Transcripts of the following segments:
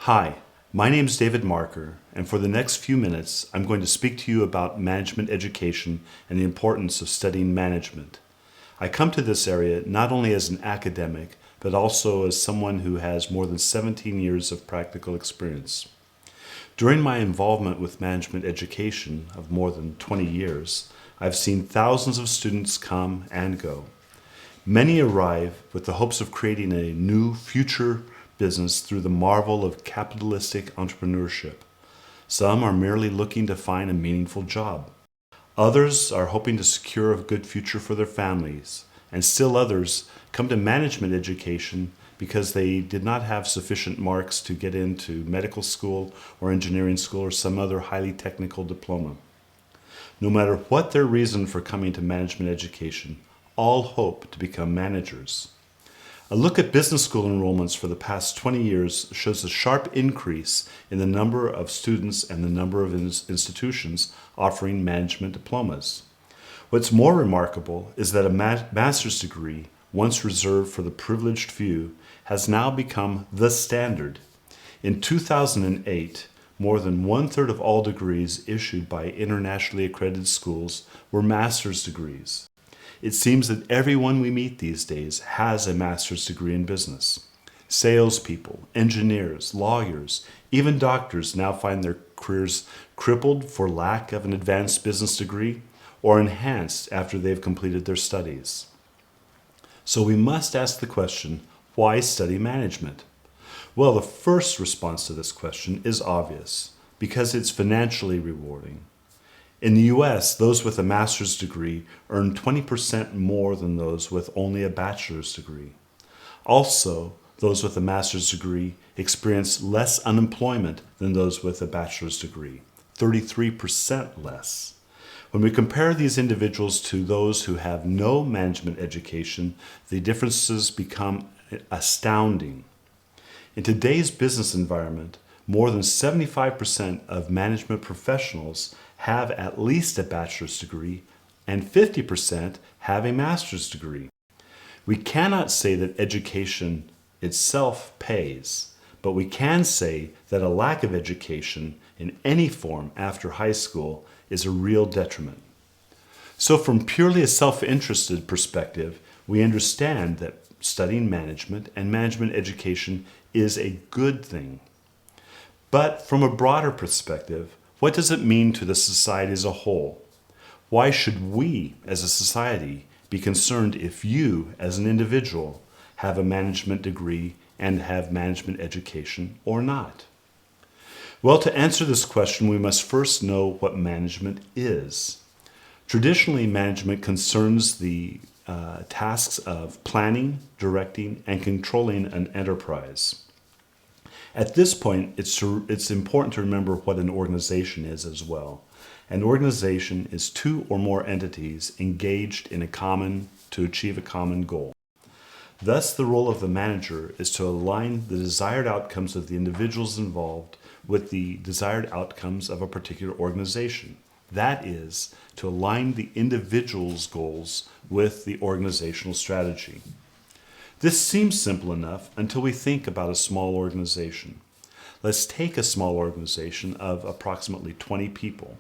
Hi, my name is David Marker, and for the next few minutes, I'm going to speak to you about management education and the importance of studying management. I come to this area not only as an academic, but also as someone who has more than 17 years of practical experience. During my involvement with management education of more than 20 years, I've seen thousands of students come and go. Many arrive with the hopes of creating a new future business through the marvel of capitalistic entrepreneurship. Some are merely looking to find a meaningful job. Others are hoping to secure a good future for their families. And still others come to management education because they did not have sufficient marks to get into medical school or engineering school or some other highly technical diploma. No matter what their reason for coming to management education, all hope to become managers. A look at business school enrollments for the past 20 years shows a sharp increase in the number of students and the number of institutions offering management diplomas. What's more remarkable is that a master's degree, once reserved for the privileged few, has now become the standard. In 2008, more than one-third of all degrees issued by internationally accredited schools were master's degrees. It seems that everyone we meet these days has a master's degree in business. Salespeople, engineers, lawyers, even doctors now find their careers crippled for lack of an advanced business degree or enhanced after they've completed their studies. So we must ask the question, why study management? Well, the first response to this question is obvious, because it's financially rewarding. In the US, those with a master's degree earn 20% more than those with only a bachelor's degree. Also, those with a master's degree experience less unemployment than those with a bachelor's degree, 33% less. When we compare these individuals to those who have no management education, the differences become astounding. In today's business environment, more than 75% of management professionals have at least a bachelor's degree, and 50% have a master's degree. We cannot say that education itself pays, but we can say that a lack of education in any form after high school is a real detriment. So from purely a self-interested perspective, we understand that studying management and management education is a good thing. But from a broader perspective, what does it mean to the society as a whole? Why should we, as a society, be concerned if you, as an individual, have a management degree and have management education or not? Well, to answer this question, we must first know what management is. Traditionally, management concerns the tasks of planning, directing, and controlling an enterprise. At this point, it's important to remember what an organization is as well. An organization is two or more entities engaged to achieve a common goal. Thus, the role of the manager is to align the desired outcomes of the individuals involved with the desired outcomes of a particular organization. That is, to align the individual's goals with the organizational strategy. This seems simple enough until we think about a small organization. Let's take a small organization of approximately 20 people.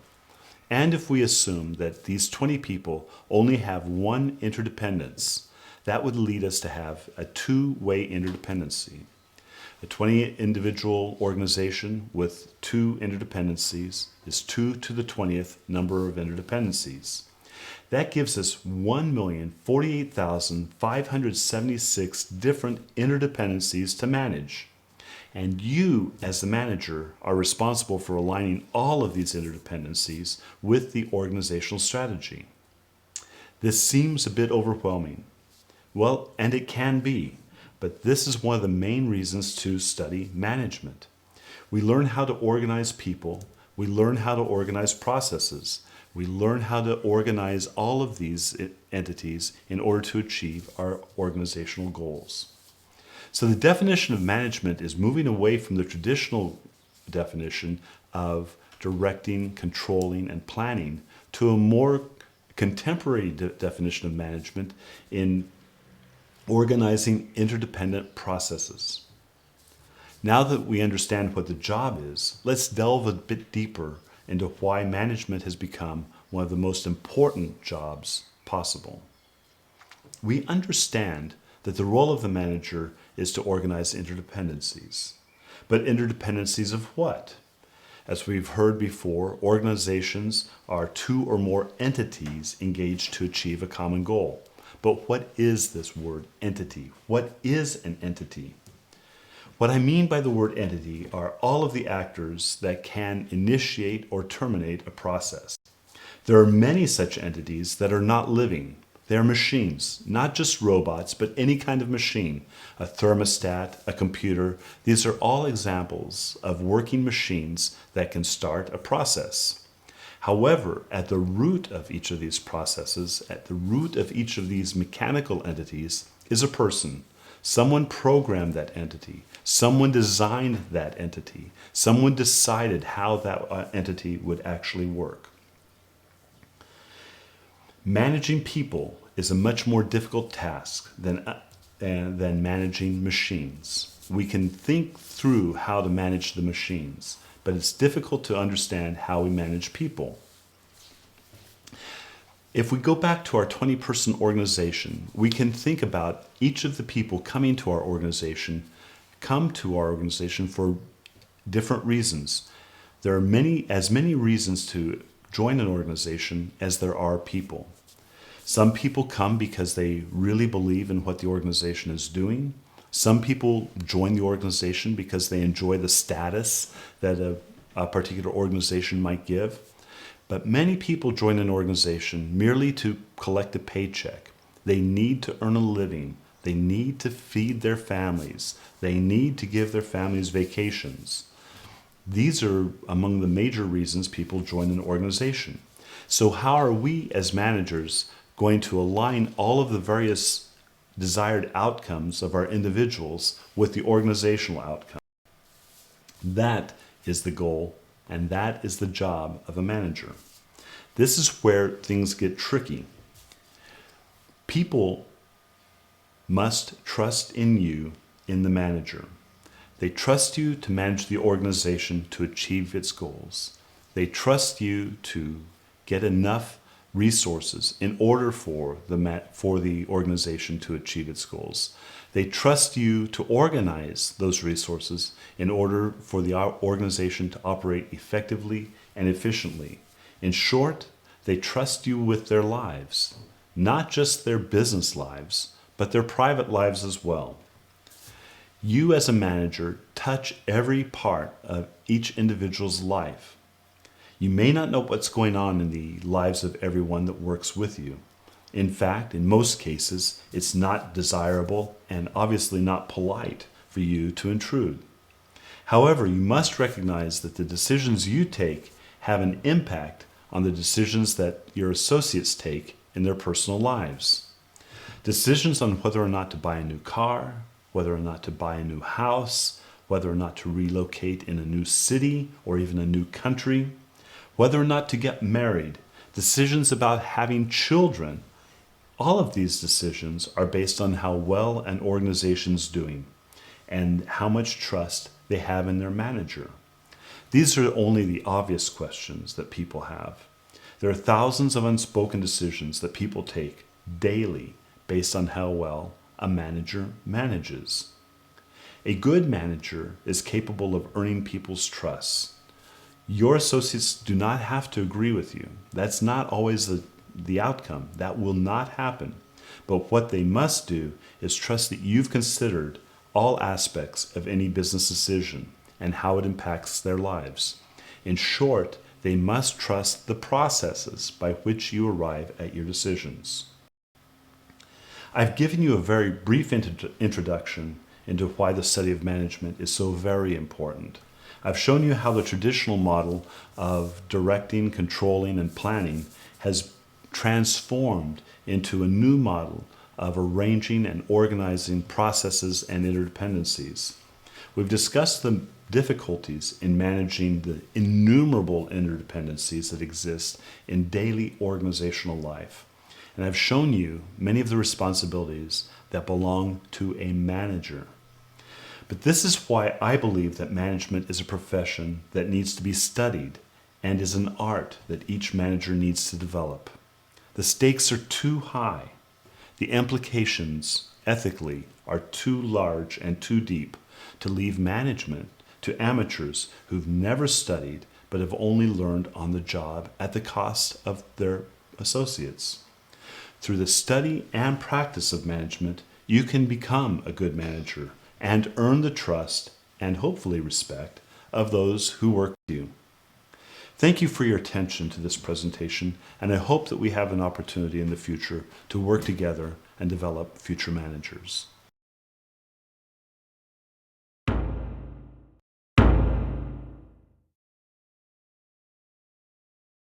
And if we assume that these 20 people only have one interdependence, that would lead us to have a two-way interdependency. A 20-individual organization with two interdependencies is 2 to the 20th number of interdependencies. That gives us 1,048,576 different interdependencies to manage. And you, as the manager, are responsible for aligning all of these interdependencies with the organizational strategy. This seems a bit overwhelming. Well, and it can be, but this is one of the main reasons to study management. We learn how to organize people, we learn how to organize processes, we learn how to organize all of these entities in order to achieve our organizational goals. So the definition of management is moving away from the traditional definition of directing, controlling, and planning to a more contemporary definition of management in organizing interdependent processes. Now that we understand what the job is, let's delve a bit deeper into why management has become one of the most important jobs possible. We understand that the role of the manager is to organize interdependencies. But interdependencies of what? As we've heard before, organizations are two or more entities engaged to achieve a common goal. But what is this word entity? What is an entity? What I mean by the word entity are all of the actors that can initiate or terminate a process. There are many such entities that are not living. They are machines, not just robots, but any kind of machine. A thermostat, a computer, these are all examples of working machines that can start a process. However, at the root of each of these processes, at the root of each of these mechanical entities, is a person. Someone programmed that entity. Someone designed that entity. Someone decided how that entity would actually work. Managing people is a much more difficult task than managing machines. We can think through how to manage the machines, but it's difficult to understand how we manage people. If we go back to our 20-person organization, we can think about each of the people coming to our organization come to our organization for different reasons. There are as many reasons to join an organization as there are people. Some people come because they really believe in what the organization is doing. Some people join the organization because they enjoy the status that a particular organization might give. But many people join an organization merely to collect a paycheck. They need to earn a living. They need to feed their families. They need to give their families vacations. These are among the major reasons people join an organization. So how are we as managers going to align all of the various desired outcomes of our individuals with the organizational outcome? That is the goal, and that is the job of a manager. This is where things get tricky. People must trust in you, in the manager. They trust you to manage the organization to achieve its goals. They trust you to get enough resources in order for the organization to achieve its goals. They trust you to organize those resources in order for the organization to operate effectively and efficiently. In short, they trust you with their lives, not just their business lives, but their private lives as well. You as a manager touch every part of each individual's life. You may not know what's going on in the lives of everyone that works with you. In fact, in most cases, it's not desirable and obviously not polite for you to intrude. However, you must recognize that the decisions you take have an impact on the decisions that your associates take in their personal lives. Decisions on whether or not to buy a new car, whether or not to buy a new house, whether or not to relocate in a new city or even a new country, whether or not to get married, decisions about having children. All of these decisions are based on how well an organization's doing and how much trust they have in their manager. These are only the obvious questions that people have. There are thousands of unspoken decisions that people take daily based on how well a manager manages. A good manager is capable of earning people's trust. Your associates do not have to agree with you. That's not always the outcome. That will not happen. But what they must do is trust that you've considered all aspects of any business decision and how it impacts their lives. In short, they must trust the processes by which you arrive at your decisions. I've given you a very brief introduction into why the study of management is so very important. I've shown you how the traditional model of directing, controlling, and planning has transformed into a new model of arranging and organizing processes and interdependencies. We've discussed the difficulties in managing the innumerable interdependencies that exist in daily organizational life. And I've shown you many of the responsibilities that belong to a manager. But this is why I believe that management is a profession that needs to be studied and is an art that each manager needs to develop. The stakes are too high. The implications, ethically, are too large and too deep to leave management to amateurs who've never studied but have only learned on the job at the cost of their associates. Through the study and practice of management, you can become a good manager and earn the trust and hopefully respect of those who work with you. Thank you for your attention to this presentation, and I hope that we have an opportunity in the future to work together and develop future managers.